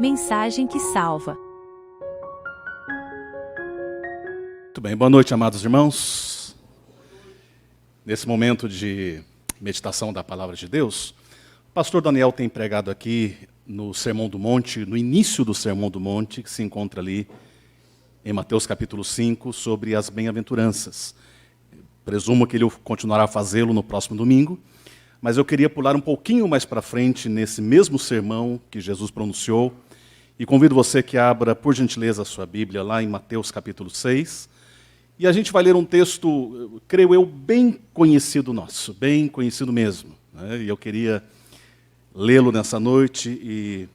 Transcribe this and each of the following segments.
Mensagem que salva. Muito bem, boa noite, amados irmãos. Nesse momento de meditação da Palavra de Deus, o pastor Daniel tem pregado aqui no Sermão do Monte, no início do Sermão do Monte, que se encontra ali em Mateus capítulo 5, sobre as bem-aventuranças. Presumo que ele continuará a fazê-lo no próximo domingo, mas eu queria pular um pouquinho mais para frente nesse mesmo sermão que Jesus pronunciou, e convido você que abra, por gentileza, a sua Bíblia lá em Mateus capítulo 6, e a gente vai ler um texto, creio eu, bem conhecido nosso, bem conhecido mesmo, né? E eu queria lê-lo nessa noite e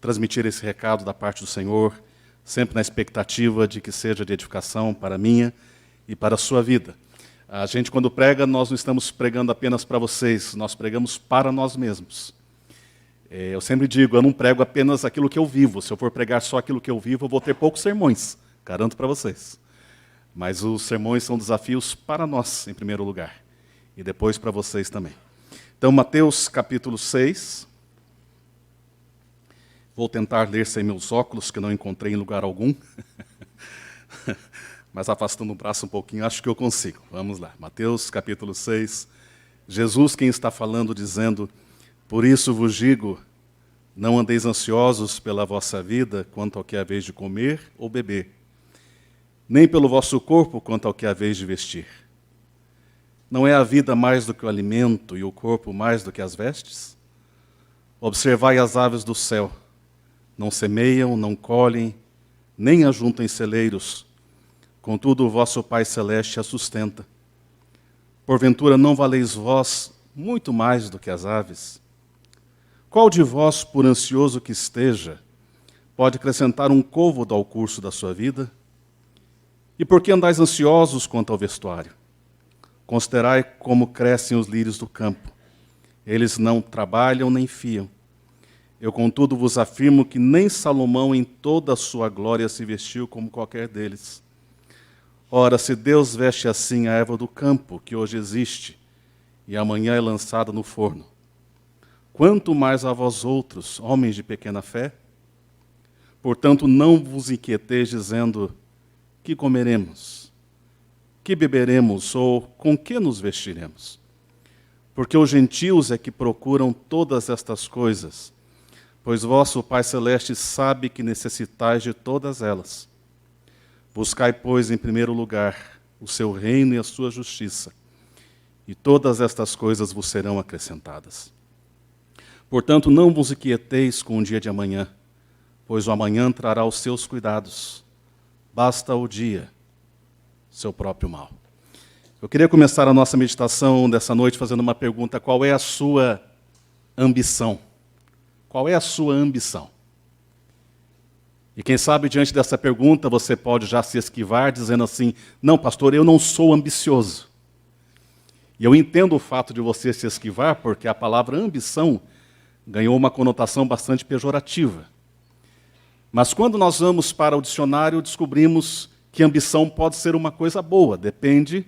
transmitir esse recado da parte do Senhor, sempre na expectativa de que seja de edificação para a minha e para a sua vida. A gente, quando prega, nós não estamos pregando apenas para vocês, nós pregamos para nós mesmos. Eu sempre digo, eu não prego apenas aquilo que eu vivo. Se eu for pregar só aquilo que eu vivo, eu vou ter poucos sermões, garanto para vocês. Mas os sermões são desafios para nós, em primeiro lugar, e depois para vocês também. Então, Mateus capítulo 6. Vou tentar ler sem meus óculos, que não encontrei em lugar algum. Mas afastando o braço um pouquinho, acho que eu consigo. Vamos lá, Mateus capítulo 6. Jesus quem está falando, dizendo: por isso vos digo, não andeis ansiosos pela vossa vida, quanto ao que haveis de comer ou beber, nem pelo vosso corpo, quanto ao que haveis de vestir. Não é a vida mais do que o alimento, e o corpo mais do que as vestes? Observai as aves do céu, não semeiam, não colhem, nem ajuntam em celeiros, contudo o vosso Pai Celeste a sustenta. Porventura não valeis vós muito mais do que as aves? Qual de vós, por ansioso que esteja, pode acrescentar um côvado ao curso da sua vida? E por que andais ansiosos quanto ao vestuário? Considerai como crescem os lírios do campo. Eles não trabalham nem fiam. Eu, contudo, vos afirmo que nem Salomão em toda a sua glória se vestiu como qualquer deles. Ora, se Deus veste assim a erva do campo, que hoje existe, e amanhã é lançada no forno, quanto mais a vós outros, homens de pequena fé? Portanto, não vos inquieteis dizendo: que comeremos? Que beberemos? Ou com que nos vestiremos? Porque os gentios é que procuram todas estas coisas, pois vosso Pai Celeste sabe que necessitais de todas elas. Buscai, pois, em primeiro lugar o seu reino e a sua justiça, e todas estas coisas vos serão acrescentadas. Portanto, não vos inquieteis com o dia de amanhã, pois o amanhã trará os seus cuidados. Basta o dia seu próprio mal. Eu queria começar a nossa meditação dessa noite fazendo uma pergunta: qual é a sua ambição? Qual é a sua ambição? E quem sabe, diante dessa pergunta, você pode já se esquivar, dizendo assim: não, pastor, eu não sou ambicioso. E eu entendo o fato de você se esquivar, porque a palavra ambição ganhou uma conotação bastante pejorativa. Mas quando nós vamos para o dicionário, descobrimos que ambição pode ser uma coisa boa, depende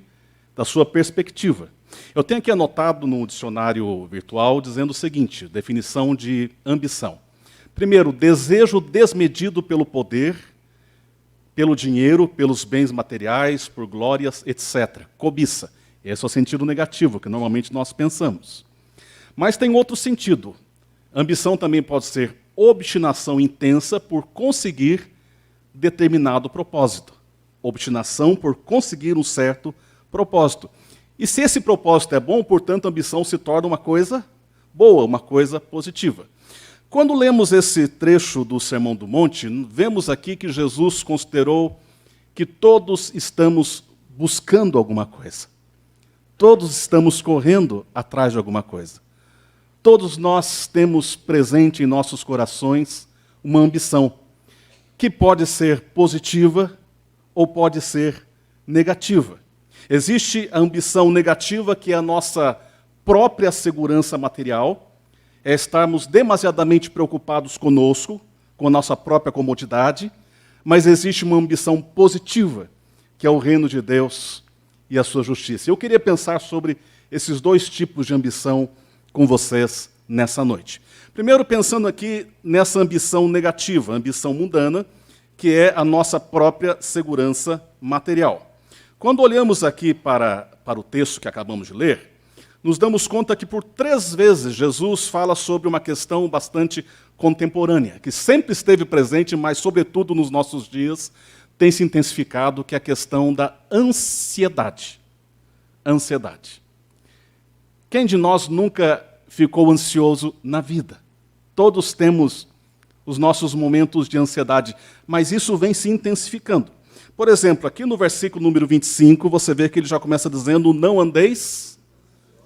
da sua perspectiva. Eu tenho aqui anotado no dicionário virtual dizendo o seguinte, definição de ambição. Primeiro, desejo desmedido pelo poder, pelo dinheiro, pelos bens materiais, por glórias, etc. Cobiça. Esse é o sentido negativo que normalmente nós pensamos. Mas tem outro sentido. Ambição também pode ser obstinação intensa por conseguir determinado propósito. Obstinação por conseguir um certo propósito. E se esse propósito é bom, portanto, a ambição se torna uma coisa boa, uma coisa positiva. Quando lemos esse trecho do Sermão do Monte, vemos aqui que Jesus considerou que todos estamos buscando alguma coisa. Todos estamos correndo atrás de alguma coisa. Todos nós temos presente em nossos corações uma ambição, que pode ser positiva ou pode ser negativa. Existe a ambição negativa, que é a nossa própria segurança material, é estarmos demasiadamente preocupados conosco, com a nossa própria comodidade, mas existe uma ambição positiva, que é o reino de Deus e a sua justiça. Eu queria pensar sobre esses dois tipos de ambição com vocês nessa noite. Primeiro, pensando aqui nessa ambição negativa, ambição mundana, que é a nossa própria segurança material. Quando olhamos aqui para o texto que acabamos de ler, nos damos conta que por 3 vezes Jesus fala sobre uma questão bastante contemporânea, que sempre esteve presente, mas sobretudo nos nossos dias tem se intensificado, que é a questão da ansiedade. Ansiedade. Quem de nós nunca ficou ansioso na vida? Todos temos os nossos momentos de ansiedade, mas isso vem se intensificando. Por exemplo, aqui no versículo número 25, você vê que ele já começa dizendo, não andeis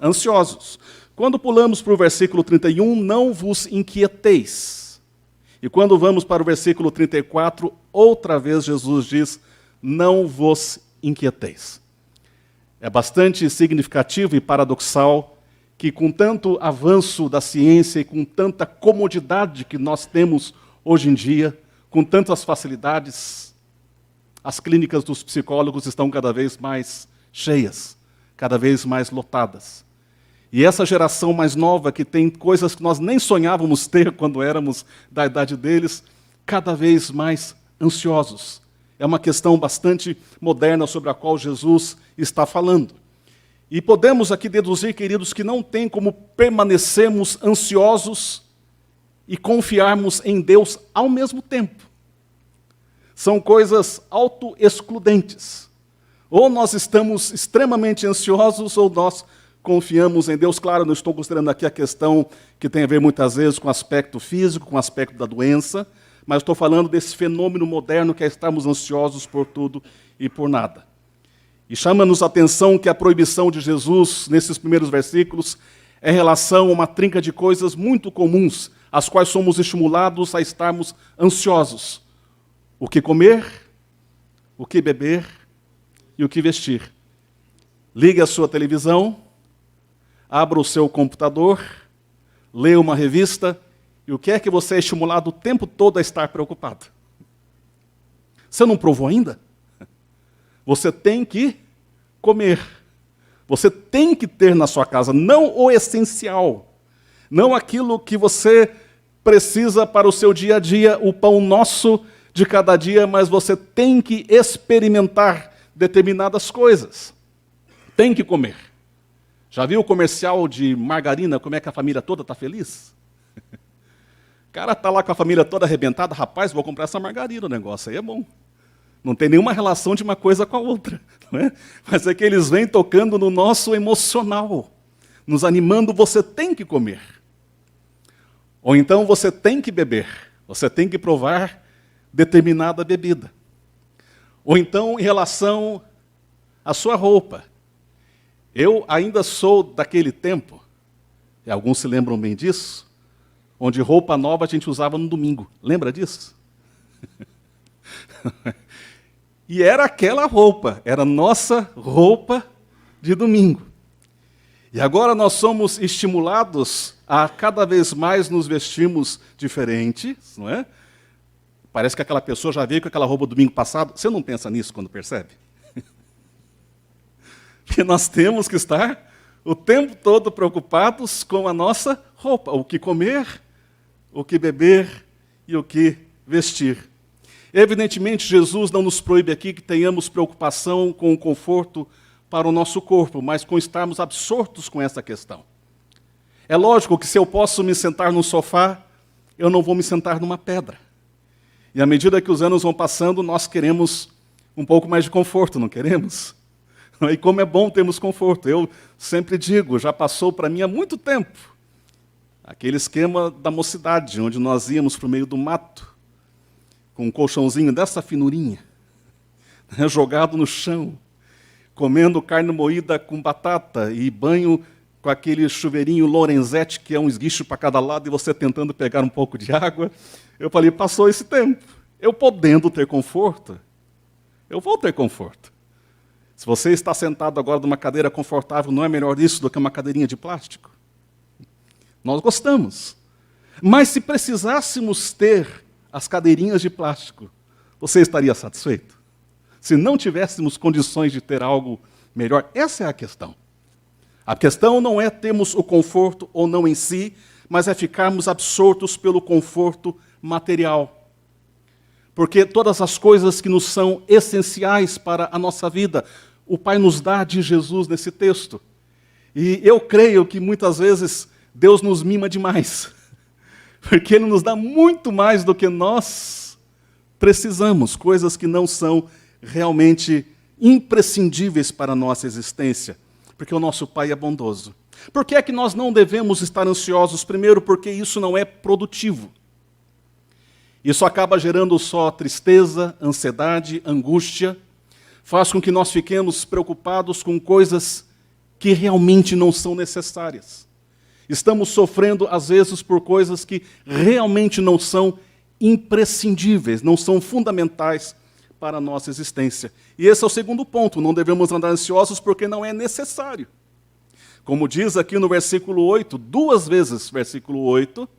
ansiosos. Quando pulamos para o versículo 31, não vos inquieteis. E quando vamos para o versículo 34, outra vez Jesus diz, não vos inquieteis. É bastante significativo e paradoxal que com tanto avanço da ciência e com tanta comodidade que nós temos hoje em dia, com tantas facilidades, as clínicas dos psicólogos estão cada vez mais cheias, cada vez mais lotadas. E essa geração mais nova, que tem coisas que nós nem sonhávamos ter quando éramos da idade deles, cada vez mais ansiosos. É uma questão bastante moderna sobre a qual Jesus está falando. E podemos aqui deduzir, queridos, que não tem como permanecermos ansiosos e confiarmos em Deus ao mesmo tempo. São coisas autoexcludentes. Ou nós estamos extremamente ansiosos, ou nós confiamos em Deus. Claro, não estou considerando aqui a questão que tem a ver muitas vezes com o aspecto físico, com o aspecto da doença, mas estou falando desse fenômeno moderno que é estarmos ansiosos por tudo e por nada. E chama-nos a atenção que a proibição de Jesus, nesses primeiros versículos, é em relação a uma trinca de coisas muito comuns, às quais somos estimulados a estarmos ansiosos. O que comer, o que beber e o que vestir. Ligue a sua televisão, abra o seu computador, leia uma revista, e o que é que você é estimulado o tempo todo a estar preocupado? Você não provou ainda? Você tem que comer. Você tem que ter na sua casa, não o essencial, não aquilo que você precisa para o seu dia a dia, o pão nosso de cada dia, mas você tem que experimentar determinadas coisas. Tem que comer. Já viu o comercial de margarina, como é que a família toda está feliz? O cara está lá com a família toda arrebentada, rapaz, vou comprar essa margarina, o negócio aí é bom. Não tem nenhuma relação de uma coisa com a outra, não é? Mas é que eles vêm tocando no nosso emocional, nos animando, você tem que comer. Ou então você tem que beber, você tem que provar determinada bebida. Ou então em relação à sua roupa. Eu ainda sou daquele tempo, e alguns se lembram bem disso, onde roupa nova a gente usava no domingo. Lembra disso? E era aquela roupa, era nossa roupa de domingo. E agora nós somos estimulados a cada vez mais nos vestirmos diferentes, não é? Parece que aquela pessoa já veio com aquela roupa do domingo passado. Você não pensa nisso quando percebe? Porque nós temos que estar o tempo todo preocupados com a nossa roupa, o que comer, o que beber e o que vestir. Evidentemente, Jesus não nos proíbe aqui que tenhamos preocupação com o conforto para o nosso corpo, mas com estarmos absortos com essa questão. É lógico que se eu posso me sentar num sofá, eu não vou me sentar numa pedra. E à medida que os anos vão passando, nós queremos um pouco mais de conforto, não queremos? E como é bom termos conforto. Eu sempre digo, já passou para mim há muito tempo, aquele esquema da mocidade, onde nós íamos para o meio do mato, com um colchãozinho dessa finurinha, jogado no chão, comendo carne moída com batata e banho com aquele chuveirinho Lorenzetti, que é um esguicho para cada lado, e você tentando pegar um pouco de água. Eu falei, passou esse tempo. Eu podendo ter conforto, eu vou ter conforto. Se você está sentado agora numa cadeira confortável, não é melhor isso do que uma cadeirinha de plástico? Nós gostamos. Mas se precisássemos ter as cadeirinhas de plástico, você estaria satisfeito? Se não tivéssemos condições de ter algo melhor, essa é a questão. A questão não é termos o conforto ou não em si, mas é ficarmos absortos pelo conforto material. Porque todas as coisas que nos são essenciais para a nossa vida, o Pai nos dá de Jesus nesse texto. E eu creio que muitas vezes Deus nos mima demais, porque Ele nos dá muito mais do que nós precisamos, coisas que não são realmente imprescindíveis para a nossa existência, porque o nosso Pai é bondoso. Por que é que nós não devemos estar ansiosos? Primeiro, porque isso não é produtivo. Isso acaba gerando só tristeza, ansiedade, angústia, faz com que nós fiquemos preocupados com coisas que realmente não são necessárias. Estamos sofrendo, às vezes, por coisas que realmente não são imprescindíveis, não são fundamentais para a nossa existência. E esse é o segundo ponto, não devemos andar ansiosos porque não é necessário. Como diz aqui no versículo 8, duas vezes, versículo 8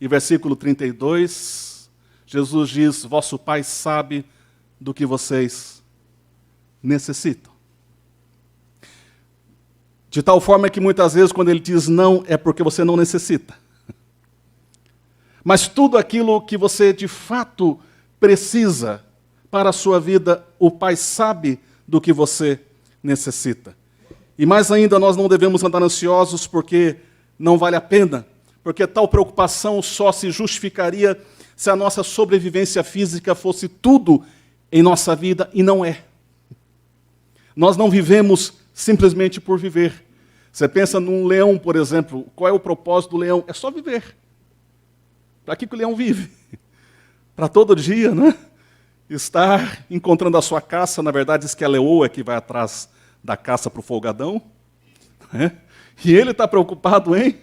e versículo 32, Jesus diz, vosso Pai sabe do que vocês necessitam. De tal forma que muitas vezes quando Ele diz não, é porque você não necessita. Mas tudo aquilo que você de fato precisa para a sua vida, o Pai sabe do que você necessita. E mais ainda, nós não devemos andar ansiosos porque não vale a pena, porque tal preocupação só se justificaria se a nossa sobrevivência física fosse tudo em nossa vida, e não é. Nós não vivemos simplesmente por viver. Você pensa num leão, por exemplo, qual é o propósito do leão? É só viver. Para que o leão vive? Para todo dia, né? Estar encontrando a sua caça, na verdade diz que a leoa que vai atrás da caça para o folgadão, né? E ele está preocupado em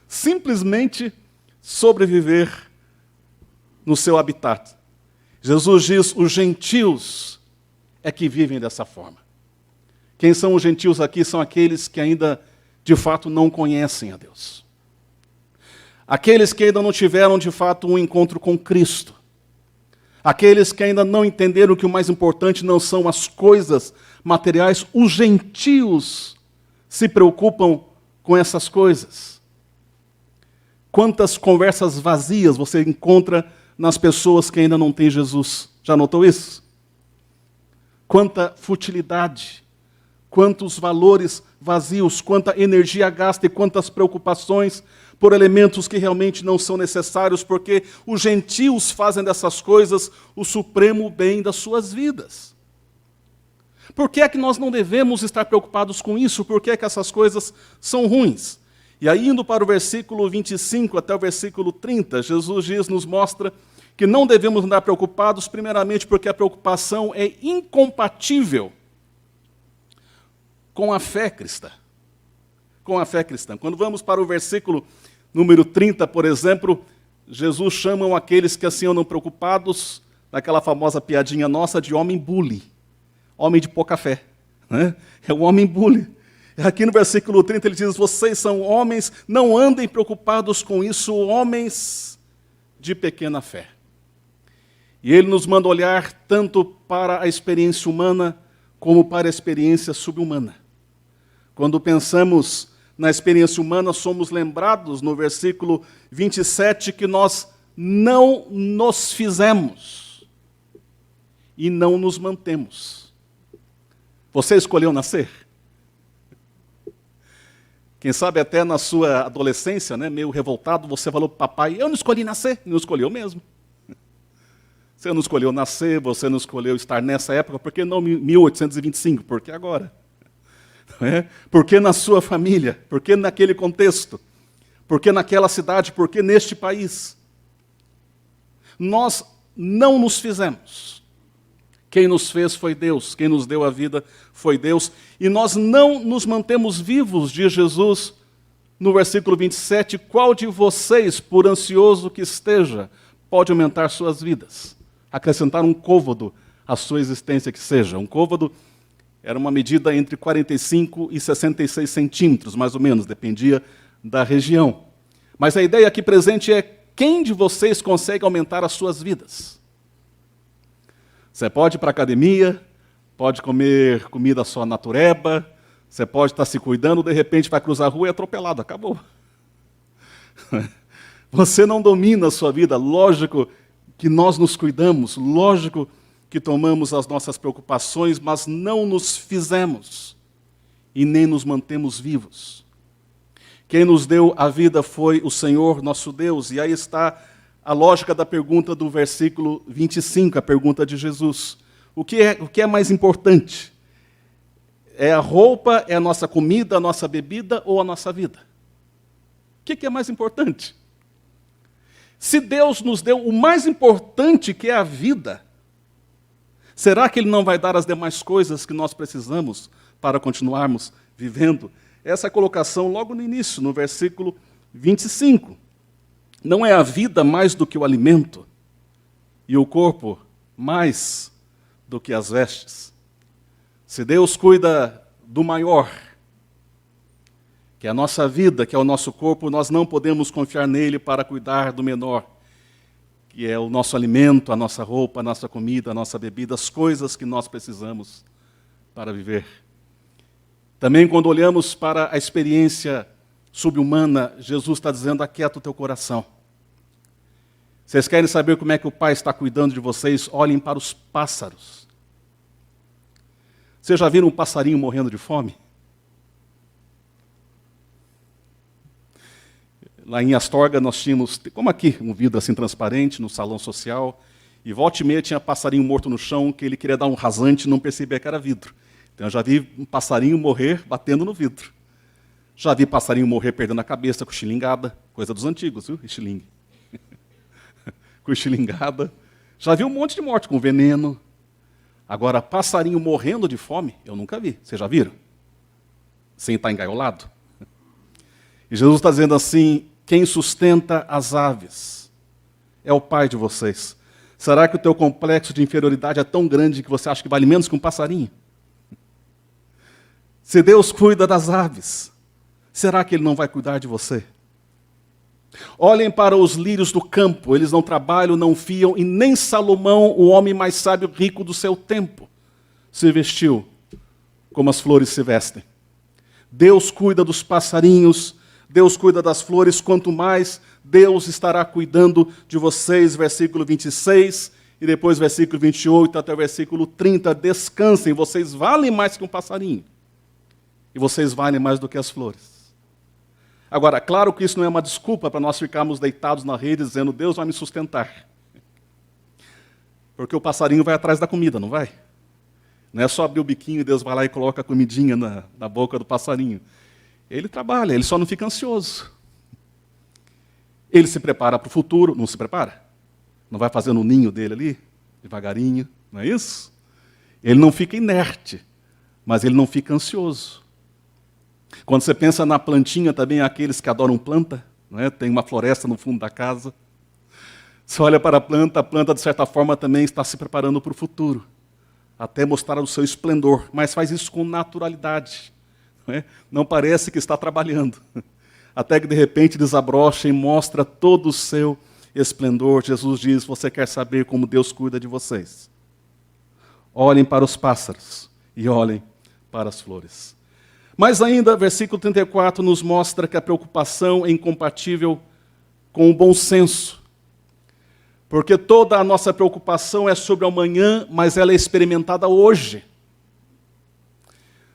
simplesmente sobreviver no seu habitat. Jesus diz, os gentios é que vivem dessa forma. Quem são os gentios aqui? São aqueles que ainda, de fato, não conhecem a Deus. Aqueles que ainda não tiveram, de fato, um encontro com Cristo. Aqueles que ainda não entenderam que o mais importante não são as coisas materiais. Os gentios se preocupam com essas coisas. Quantas conversas vazias você encontra nas pessoas que ainda não têm Jesus? Já notou isso? Quanta futilidade, quantos valores vazios, quanta energia gasta e quantas preocupações por elementos que realmente não são necessários, porque os gentios fazem dessas coisas o supremo bem das suas vidas. Por que é que nós não devemos estar preocupados com isso? Por que é que essas coisas são ruins? E aí, indo para o versículo 25 até o versículo 30, Jesus nos mostra que não devemos andar preocupados, primeiramente porque a preocupação é incompatível com a fé cristã. Com a fé cristã. Quando vamos para o versículo número 30, por exemplo, Jesus chama aqueles que assim andam preocupados, naquela famosa piadinha nossa, de homem bully. Homem de pouca fé. Né? É o homem bully. Aqui no versículo 30 ele diz, vocês são homens, não andem preocupados com isso, homens de pequena fé. E ele nos manda olhar tanto para a experiência humana, como para a experiência subhumana. Quando pensamos na experiência humana, somos lembrados no versículo 27 que nós não nos fizemos e não nos mantemos. Você escolheu nascer? Quem sabe até na sua adolescência, né, meio revoltado, você falou para o papai, eu não escolhi nascer, não escolheu mesmo. Você não escolheu nascer, você não escolheu estar nessa época, por que não 1825? Por que agora? Por que na sua família? Por que naquele contexto? Por que naquela cidade? Por que neste país? Nós não nos fizemos. Quem nos fez foi Deus, quem nos deu a vida foi Deus, e nós não nos mantemos vivos, diz Jesus no versículo 27, qual de vocês, por ansioso que esteja, pode aumentar suas vidas? Acrescentar um côvado à sua existência que seja. Um côvado era uma medida entre 45 e 66 centímetros, mais ou menos, dependia da região. Mas a ideia aqui presente é, quem de vocês consegue aumentar as suas vidas? Você pode ir para a academia, pode comer comida só natureba, você pode estar se cuidando, de repente vai cruzar a rua e é atropelado, acabou. Você não domina a sua vida. Lógico que nós nos cuidamos, lógico que tomamos as nossas preocupações, mas não nos fizemos e nem nos mantemos vivos. Quem nos deu a vida foi o Senhor nosso Deus. E aí está a lógica da pergunta do versículo 25, a pergunta de Jesus. O que é mais importante? É a roupa, é a nossa comida, a nossa bebida ou a nossa vida? O que é mais importante? Se Deus nos deu o mais importante, que é a vida, será que Ele não vai dar as demais coisas que nós precisamos para continuarmos vivendo? Essa é a colocação logo no início, no versículo 25. Não é a vida mais do que o alimento, e o corpo mais do que as vestes? Se Deus cuida do maior, que é a nossa vida, que é o nosso corpo, nós não podemos confiar nele para cuidar do menor, que é o nosso alimento, a nossa roupa, a nossa comida, a nossa bebida, as coisas que nós precisamos para viver. Também quando olhamos para a experiência subhumana, Jesus está dizendo: aquieta o teu coração. Vocês querem saber como é que o Pai está cuidando de vocês? Olhem para os pássaros. Vocês já viram um passarinho morrendo de fome? Lá em Astorga nós tínhamos, como aqui, um vidro assim transparente no salão social, e volta e meia tinha passarinho morto no chão, que ele queria dar um rasante e não percebia que era vidro. Então eu já vi um passarinho morrer batendo no vidro. Já vi passarinho morrer perdendo a cabeça com xilingada, coisa dos antigos, viu? Estilingue. Com xilingada. Já vi um monte de morte com veneno. Agora, passarinho morrendo de fome, eu nunca vi. Vocês já viram? Sem estar engaiolado? E Jesus está dizendo assim: quem sustenta as aves é o Pai de vocês. Será que o teu complexo de inferioridade é tão grande que você acha que vale menos que um passarinho? Se Deus cuida das aves, será que Ele não vai cuidar de você? Olhem para os lírios do campo, eles não trabalham, não fiam, e nem Salomão, o homem mais sábio e rico do seu tempo, se vestiu como as flores se vestem. Deus cuida dos passarinhos, Deus cuida das flores, quanto mais Deus estará cuidando de vocês, versículo 26, e depois versículo 28 até o versículo 30. Descansem, vocês valem mais que um passarinho, e vocês valem mais do que as flores. Agora, claro que isso não é uma desculpa para nós ficarmos deitados na rede dizendo: Deus vai me sustentar. Porque o passarinho vai atrás da comida, não vai? Não é só abrir o biquinho e Deus vai lá e coloca a comidinha na boca do passarinho. Ele trabalha, ele só não fica ansioso. Ele se prepara para o futuro, não se prepara? Não vai fazendo o ninho dele ali, devagarinho, não é isso? Ele não fica inerte, mas ele não fica ansioso. Quando você pensa na plantinha, também há aqueles que adoram planta, não é? Tem uma floresta no fundo da casa. Você olha para a planta, de certa forma, também está se preparando para o futuro, até mostrar o seu esplendor, mas faz isso com naturalidade. Não parece que está trabalhando, até que de repente desabrocha e mostra todo o seu esplendor. Jesus diz: você quer saber como Deus cuida de vocês? Olhem para os pássaros e olhem para as flores. Mas ainda, versículo 34 nos mostra que a preocupação é incompatível com o bom senso, porque toda a nossa preocupação é sobre o amanhã, mas ela é experimentada hoje.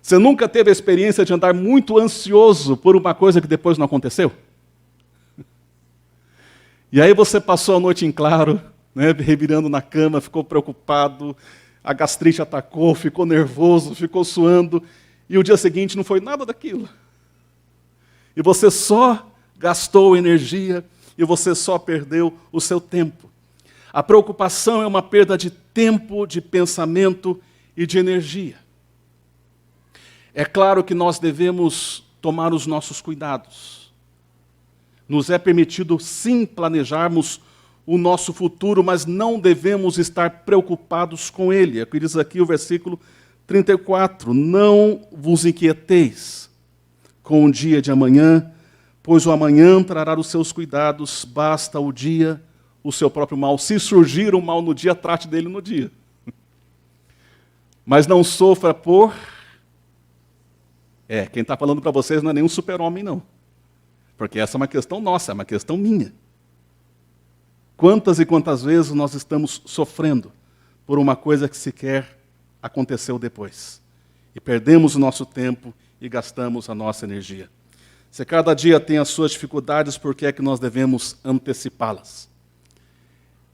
Você nunca teve a experiência de andar muito ansioso por uma coisa que depois não aconteceu? E aí você passou a noite em claro, né, revirando na cama, ficou preocupado, a gastrite atacou, ficou nervoso, ficou suando, e o dia seguinte não foi nada daquilo. E você só gastou energia, e você só perdeu o seu tempo. A preocupação é uma perda de tempo, de pensamento e de energia. É claro que nós devemos tomar os nossos cuidados. Nos é permitido, sim, planejarmos o nosso futuro, mas não devemos estar preocupados com ele. É o que diz aqui o versículo 34. Não vos inquieteis com o dia de amanhã, pois o amanhã trará os seus cuidados, basta o dia o seu próprio mal. Se surgir um mal no dia, trate dele no dia. Mas não sofra por... quem está falando para vocês não é nenhum super-homem, não. Porque essa é uma questão nossa, é uma questão minha. Quantas e quantas vezes nós estamos sofrendo por uma coisa que sequer aconteceu depois. E perdemos o nosso tempo e gastamos a nossa energia. Se cada dia tem as suas dificuldades, por que é que nós devemos antecipá-las?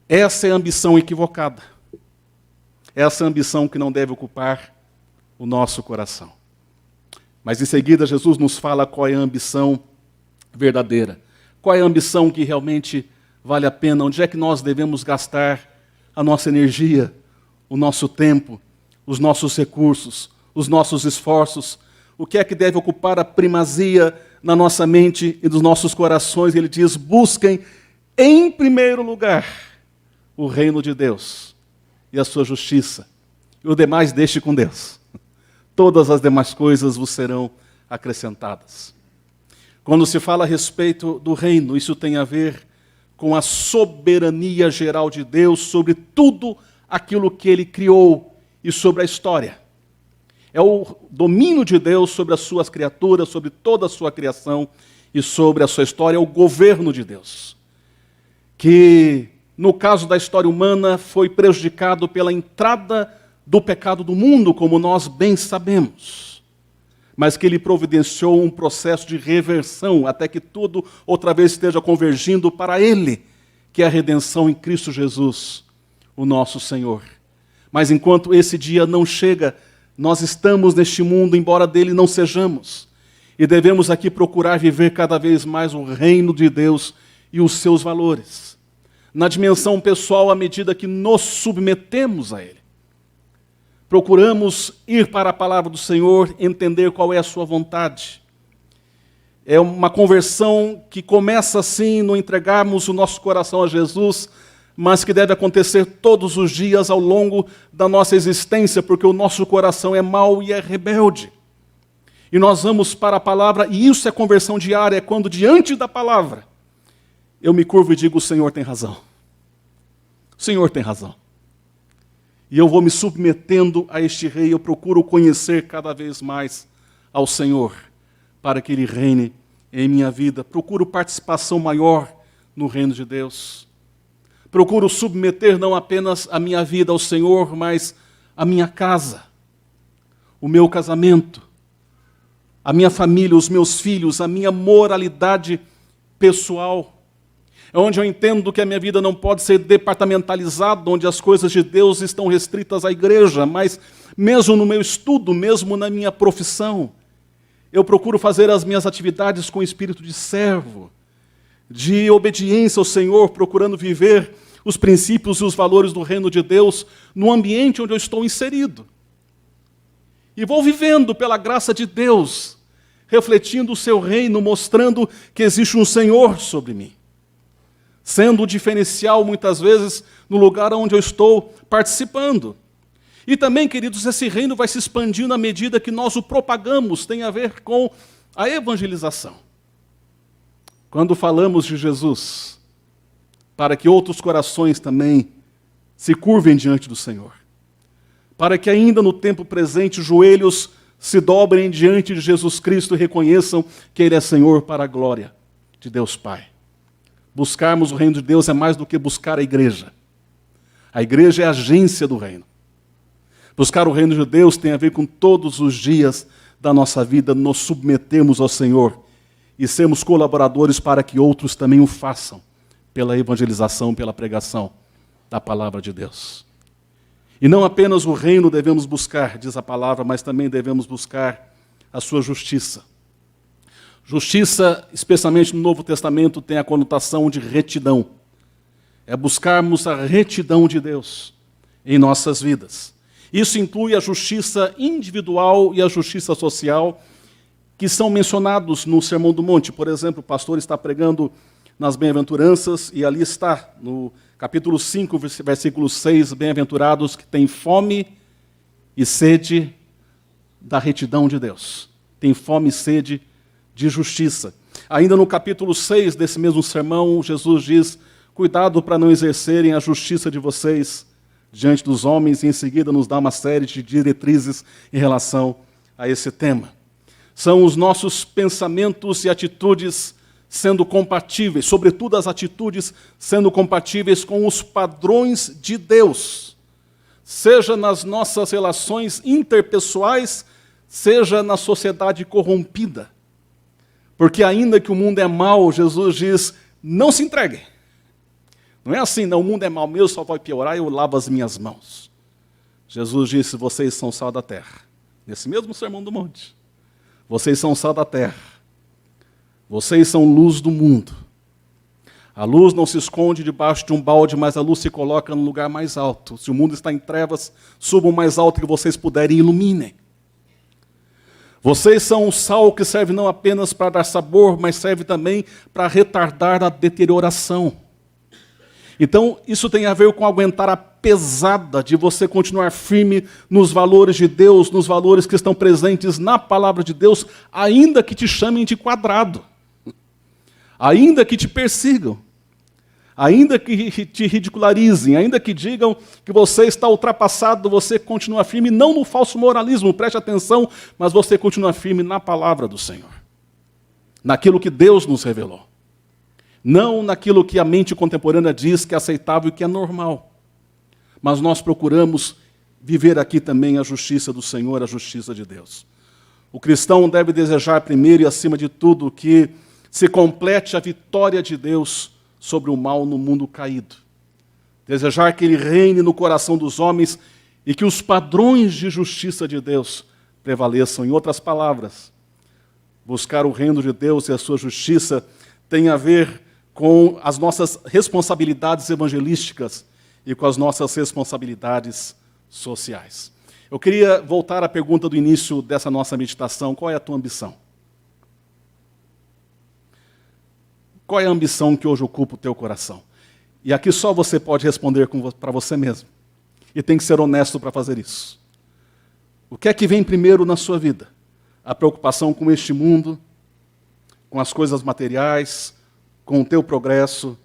Essa é a ambição equivocada. Essa é a ambição que não deve ocupar o nosso coração. Mas em seguida Jesus nos fala qual é a ambição verdadeira. Qual é a ambição que realmente vale a pena? Onde é que nós devemos gastar a nossa energia, o nosso tempo, os nossos recursos, os nossos esforços? O que é que deve ocupar a primazia na nossa mente e nos nossos corações? Ele diz: busquem em primeiro lugar o reino de Deus e a sua justiça. E o demais deixe com Deus. Todas as demais coisas vos serão acrescentadas. Quando se fala a respeito do reino, isso tem a ver com a soberania geral de Deus sobre tudo aquilo que Ele criou e sobre a história. É o domínio de Deus sobre as suas criaturas, sobre toda a sua criação e sobre a sua história, é o governo de Deus. Que, no caso da história humana, foi prejudicado pela entrada do pecado do mundo, como nós bem sabemos. Mas que Ele providenciou um processo de reversão, até que tudo outra vez esteja convergindo para Ele, que é a redenção em Cristo Jesus, o nosso Senhor. Mas enquanto esse dia não chega, nós estamos neste mundo, embora dele não sejamos. E devemos aqui procurar viver cada vez mais o reino de Deus e os seus valores. Na dimensão pessoal, à medida que nos submetemos a Ele. Procuramos ir para a palavra do Senhor, entender qual é a sua vontade. É uma conversão que começa assim, no entregarmos o nosso coração a Jesus, mas que deve acontecer todos os dias ao longo da nossa existência, porque o nosso coração é mau e é rebelde. E nós vamos para a palavra, e isso é conversão diária, é quando diante da palavra eu me curvo e digo: o Senhor tem razão. O Senhor tem razão. E eu vou me submetendo a este rei, eu procuro conhecer cada vez mais ao Senhor, para que Ele reine em minha vida. Procuro participação maior no reino de Deus. Procuro submeter não apenas a minha vida ao Senhor, mas a minha casa, o meu casamento, a minha família, os meus filhos, a minha moralidade pessoal. É onde eu entendo que a minha vida não pode ser departamentalizada, onde as coisas de Deus estão restritas à igreja, mas mesmo no meu estudo, mesmo na minha profissão, eu procuro fazer as minhas atividades com espírito de servo, de obediência ao Senhor, procurando viver os princípios e os valores do reino de Deus no ambiente onde eu estou inserido. E vou vivendo pela graça de Deus, refletindo o seu reino, mostrando que existe um Senhor sobre mim. Sendo o diferencial, muitas vezes, no lugar onde eu estou participando. E também, queridos, esse reino vai se expandindo à medida que nós o propagamos, tem a ver com a evangelização. Quando falamos de Jesus, para que outros corações também se curvem diante do Senhor. Para que ainda no tempo presente, joelhos se dobrem diante de Jesus Cristo e reconheçam que Ele é Senhor para a glória de Deus Pai. Buscarmos o reino de Deus é mais do que buscar a igreja. A igreja é a agência do reino. Buscar o reino de Deus tem a ver com todos os dias da nossa vida nos submetermos ao Senhor e sermos colaboradores para que outros também o façam, pela evangelização, pela pregação da palavra de Deus. E não apenas o reino devemos buscar, diz a palavra, mas também devemos buscar a sua justiça. Justiça, especialmente no Novo Testamento, tem a conotação de retidão. É buscarmos a retidão de Deus em nossas vidas. Isso inclui a justiça individual e a justiça social, que são mencionados no Sermão do Monte. Por exemplo, o pastor está pregando nas bem-aventuranças, e ali está, no capítulo 5, versículo 6, bem-aventurados que têm fome e sede da retidão de Deus. Tem fome e sede de justiça. Ainda no capítulo 6 desse mesmo sermão, Jesus diz: cuidado para não exercerem a justiça de vocês diante dos homens, e em seguida nos dá uma série de diretrizes em relação a esse tema. São os nossos pensamentos e atitudes sendo compatíveis, sobretudo as atitudes sendo compatíveis com os padrões de Deus, seja nas nossas relações interpessoais, seja na sociedade corrompida. Porque ainda que o mundo é mau, Jesus diz, não se entreguem. Não é assim, não, o mundo é mau mesmo, só vai piorar, eu lavo as minhas mãos. Jesus disse, vocês são sal da terra. Nesse mesmo Sermão do Monte. Vocês são sal da terra. Vocês são luz do mundo. A luz não se esconde debaixo de um balde, mas a luz se coloca no lugar mais alto. Se o mundo está em trevas, subam mais alto que vocês puderem e iluminem. Vocês são um sal que serve não apenas para dar sabor, mas serve também para retardar a deterioração. Então, isso tem a ver com aguentar a pesada de você continuar firme nos valores de Deus, nos valores que estão presentes na palavra de Deus, ainda que te chamem de quadrado, ainda que te persigam, ainda que te ridicularizem, ainda que digam que você está ultrapassado, você continua firme, não no falso moralismo, preste atenção, mas você continua firme na palavra do Senhor, naquilo que Deus nos revelou. Não naquilo que a mente contemporânea diz que é aceitável e que é normal. Mas nós procuramos viver aqui também a justiça do Senhor, a justiça de Deus. O cristão deve desejar primeiro e acima de tudo que se complete a vitória de Deus sobre o mal no mundo caído. Desejar que ele reine no coração dos homens e que os padrões de justiça de Deus prevaleçam. Em outras palavras, buscar o reino de Deus e a sua justiça tem a ver com as nossas responsabilidades evangelísticas e com as nossas responsabilidades sociais. Eu queria voltar à pergunta do início dessa nossa meditação. Qual é a tua ambição? Qual é a ambição que hoje ocupa o teu coração? E aqui só você pode responder para você mesmo. E tem que ser honesto para fazer isso. O que é que vem primeiro na sua vida? A preocupação com este mundo, com as coisas materiais, com o teu progresso,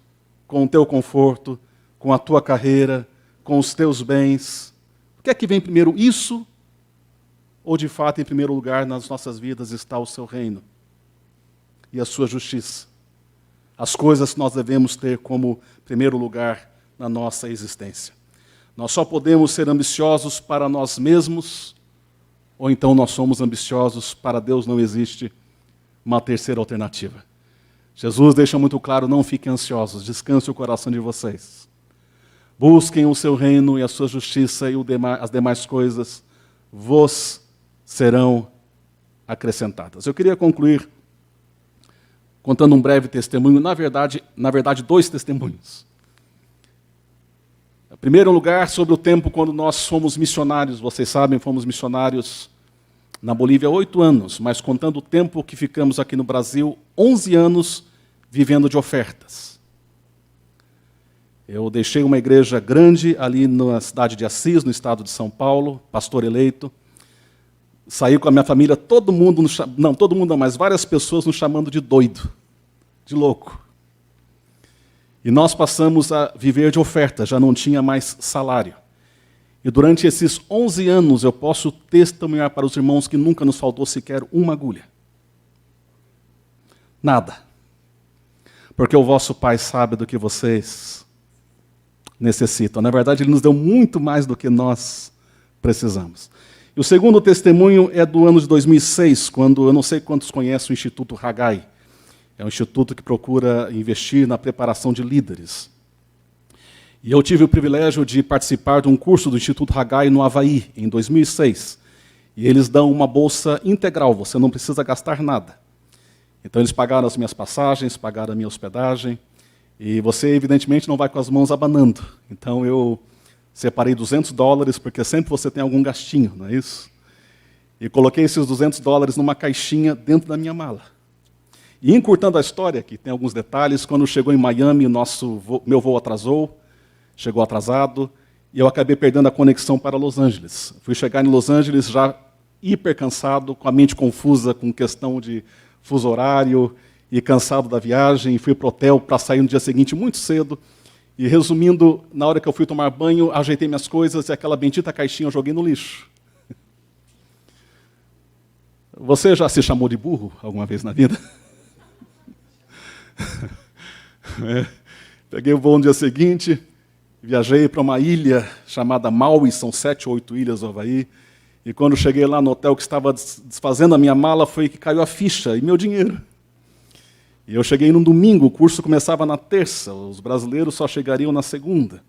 com o teu conforto, com a tua carreira, com os teus bens. O que é que vem primeiro, isso? Ou de fato, em primeiro lugar, nas nossas vidas está o seu reino e a sua justiça? As coisas que nós devemos ter como primeiro lugar na nossa existência. Nós só podemos ser ambiciosos para nós mesmos, ou então nós somos ambiciosos para Deus, não existe uma terceira alternativa. Jesus deixa muito claro, não fiquem ansiosos, descanse o coração de vocês. Busquem o seu reino e a sua justiça e as demais coisas vos serão acrescentadas. Eu queria concluir contando um breve testemunho, na verdade, dois testemunhos. Em primeiro lugar, sobre o tempo quando nós fomos missionários. Vocês sabem, fomos missionários na Bolívia há 8 anos, mas contando o tempo que ficamos aqui no Brasil, 11 anos vivendo de ofertas. Eu deixei uma igreja grande ali na cidade de Assis, no estado de São Paulo, pastor eleito. Saí com a minha família, todo mundo, mas várias pessoas nos chamando de doido, de louco. E nós passamos a viver de oferta, já não tinha mais salário. E durante esses 11 anos eu posso testemunhar para os irmãos que nunca nos faltou sequer uma agulha. Nada. Porque o vosso Pai sabe do que vocês necessitam. Na verdade, Ele nos deu muito mais do que nós precisamos. E o segundo testemunho é do ano de 2006, quando, eu não sei quantos conhecem o Instituto Haggai. É um instituto que procura investir na preparação de líderes. E eu tive o privilégio de participar de um curso do Instituto Haggai no Havaí, em 2006. E eles dão uma bolsa integral, você não precisa gastar nada. Então eles pagaram as minhas passagens, pagaram a minha hospedagem, e você evidentemente não vai com as mãos abanando. Então eu separei $200, porque sempre você tem algum gastinho, não é isso? E coloquei esses $200 numa caixinha dentro da minha mala. E encurtando a história, que tem alguns detalhes, quando chegou em Miami, meu voo atrasou, chegou atrasado, e eu acabei perdendo a conexão para Los Angeles. Fui chegar em Los Angeles já hiper cansado, com a mente confusa, com questão de fuso horário, e cansado da viagem, e fui para o hotel para sair no dia seguinte muito cedo. E resumindo, na hora que eu fui tomar banho, ajeitei minhas coisas e aquela bendita caixinha eu joguei no lixo. Você já se chamou de burro alguma vez na vida? Peguei o voo no dia seguinte, viajei para uma ilha chamada Maui, são 7 ou 8 ilhas do Havaí, e quando cheguei lá no hotel que estava desfazendo a minha mala, foi que caiu a ficha e meu dinheiro. E eu cheguei num domingo, o curso começava na terça, os brasileiros só chegariam na segunda.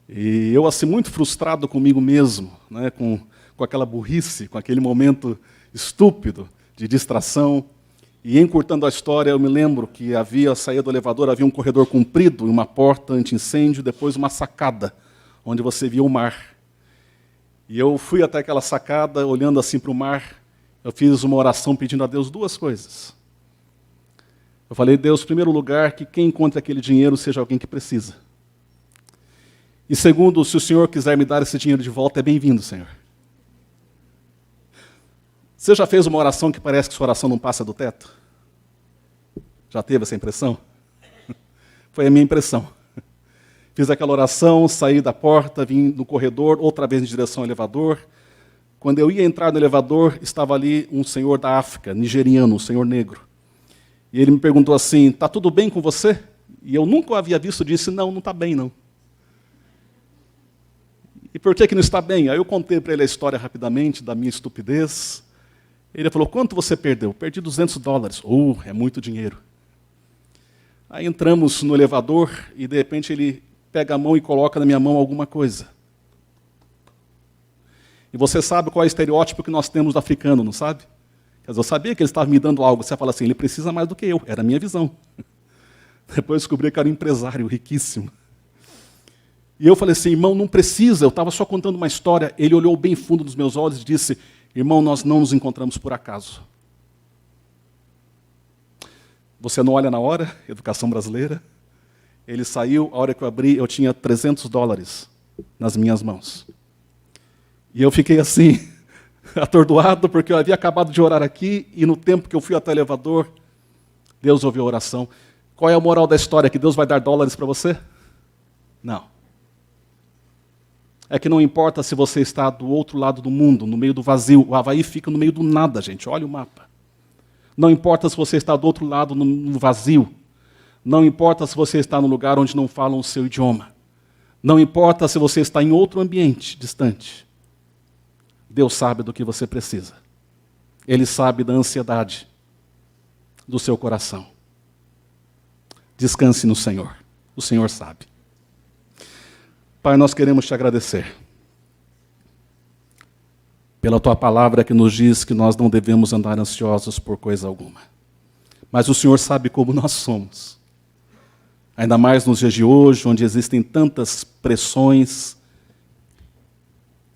E eu, assim, muito frustrado comigo mesmo, né, com aquela burrice, com aquele momento estúpido de distração. E encurtando a história, eu me lembro que havia saído do elevador, havia um corredor comprido, uma porta anti-incêndio, depois uma sacada, onde você via o mar. E eu fui até aquela sacada, olhando assim para o mar, eu fiz uma oração pedindo a Deus 2 coisas. Eu falei, Deus, em primeiro lugar, que quem encontre aquele dinheiro seja alguém que precisa. E segundo, se o Senhor quiser me dar esse dinheiro de volta, é bem-vindo, Senhor. Você já fez uma oração que parece que sua oração não passa do teto? Já teve essa impressão? Foi a minha impressão. Fiz aquela oração, saí da porta, vim no corredor, outra vez em direção ao elevador. Quando eu ia entrar no elevador, estava ali um senhor da África, nigeriano, um senhor negro. E ele me perguntou assim, está tudo bem com você? E eu nunca o havia visto, disse, não está bem, não. E por que não está bem? Aí eu contei para ele a história rapidamente da minha estupidez. Ele falou, quanto você perdeu? Perdi $200. É muito dinheiro. Aí entramos no elevador e, de repente, ele pega a mão e coloca na minha mão alguma coisa. E você sabe qual é o estereótipo que nós temos do africano, não sabe? Quer dizer, eu sabia que ele estava me dando algo. Você fala assim, ele precisa mais do que eu. Era a minha visão. Depois descobri que era um empresário riquíssimo. E eu falei assim, irmão, não precisa, eu estava só contando uma história. Ele olhou bem fundo nos meus olhos e disse, irmão, nós não nos encontramos por acaso. Você não olha na hora, educação brasileira. Ele saiu, a hora que eu abri, eu tinha $300 nas minhas mãos. E eu fiquei assim, atordoado, porque eu havia acabado de orar aqui, e no tempo que eu fui até o elevador, Deus ouviu a oração. Qual é a moral da história? Que Deus vai dar dólares para você? Não. É que não importa se você está do outro lado do mundo, no meio do vazio. O Havaí fica no meio do nada, gente. Olha o mapa. Não importa se você está do outro lado no vazio. Não importa se você está no lugar onde não falam o seu idioma. Não importa se você está em outro ambiente distante. Deus sabe do que você precisa. Ele sabe da ansiedade do seu coração. Descanse no Senhor. O Senhor sabe. Pai, nós queremos te agradecer pela tua palavra que nos diz que nós não devemos andar ansiosos por coisa alguma. Mas o Senhor sabe como nós somos. Ainda mais nos dias de hoje, onde existem tantas pressões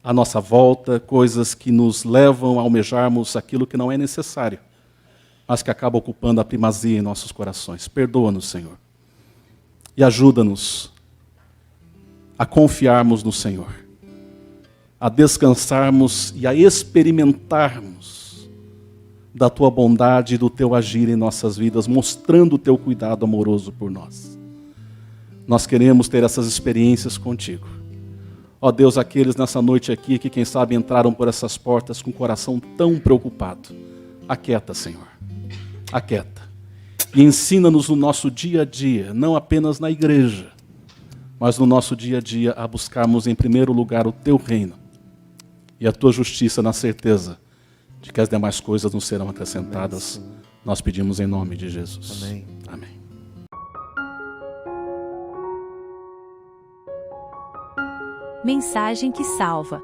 à nossa volta, coisas que nos levam a almejarmos aquilo que não é necessário, mas que acaba ocupando a primazia em nossos corações. Perdoa-nos, Senhor. E ajuda-nos a confiarmos no Senhor, a descansarmos e a experimentarmos da Tua bondade e do Teu agir em nossas vidas, mostrando o Teu cuidado amoroso por nós. Nós queremos ter essas experiências contigo. Ó Deus, aqueles nessa noite aqui que quem sabe entraram por essas portas com o coração tão preocupado, aquieta, Senhor, aquieta. E ensina-nos no nosso dia a dia, não apenas na igreja, mas no nosso dia a dia a buscarmos em primeiro lugar o Teu reino e a Tua justiça, na certeza de que as demais coisas nos serão acrescentadas. Amém. Nós pedimos em nome de Jesus. Amém. Amém. Mensagem que salva.